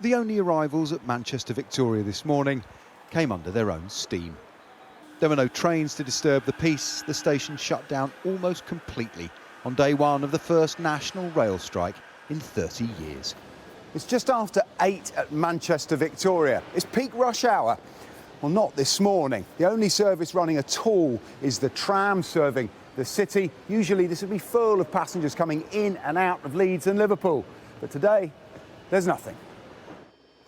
The only arrivals at Manchester Victoria this morning came under their own steam. There were no trains to disturb the peace. The station shut down almost completely on day one of the first national rail strike in 30 years. It's just after 8 at Manchester Victoria. It's peak rush hour. Well, not this morning. The only service running at all is the tram serving the city. Usually this would be full of passengers coming in and out of Leeds and Liverpool. But today, there's nothing.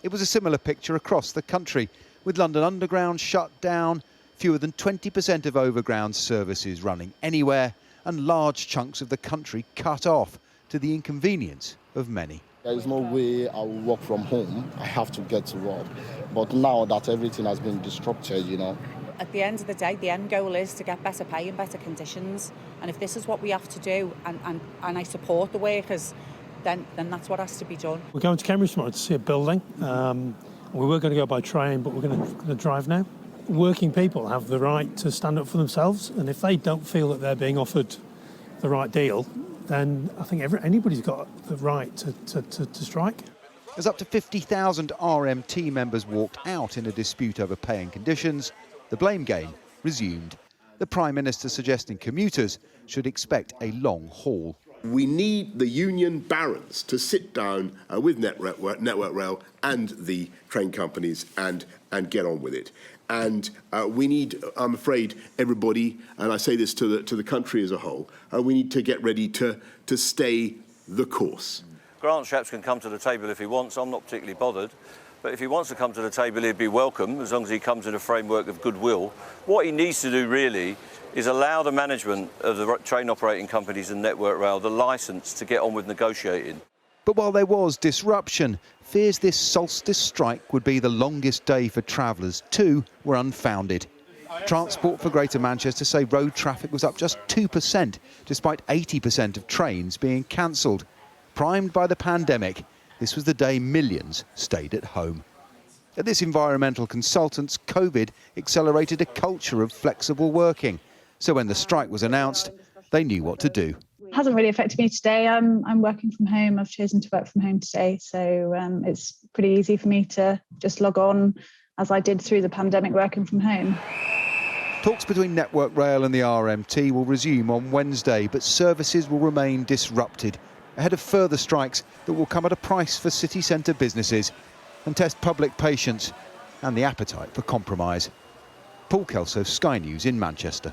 It was a similar picture across the country, with London Underground shut down, fewer than 20% of overground services running anywhere, and large chunks of the country cut off, to the inconvenience of many. There is no way I will work from home. I have to get to work. But now that everything has been disrupted, At the end of the day, the end goal is to get better pay and better conditions. And if this is what we have to do, and I support the workers, then that's what has to be done. We're going to Cambridge tomorrow to see a building. We were going to go by train, but we're going to drive now. Working people have the right to stand up for themselves, and if they don't feel that they're being offered the right deal, then I think anybody's got the right to strike. As up to 50,000 RMT members walked out in a dispute over pay and conditions, the blame game resumed. The Prime Minister suggesting commuters should expect a long haul. We need the union barons to sit down with Network Rail and the train companies and get on with it. And we need, I'm afraid, everybody, and I say this to the country as a whole, we need to get ready to stay the course. Grant Shapps can come to the table if he wants. I'm not particularly bothered. But if he wants to come to the table, he'd be welcome, as long as he comes in a framework of goodwill. What he needs to do, really, is allow the management of the train operating companies and Network Rail the licence to get on with negotiating. But while there was disruption, fears this solstice strike would be the longest day for travellers too were unfounded. Transport for Greater Manchester say road traffic was up just 2%, despite 80% of trains being cancelled. Primed by the pandemic, this was the day millions stayed at home. At this environmental consultant's, COVID accelerated a culture of flexible working. So when the strike was announced, they knew what to do. It hasn't really affected me today. I'm working from home. I've chosen to work from home today. So it's pretty easy for me to just log on, as I did through the pandemic, working from home. Talks between Network Rail and the RMT will resume on Wednesday, but services will remain disrupted ahead of further strikes that will come at a price for city centre businesses and test public patience and the appetite for compromise. Paul Kelso, Sky News in Manchester.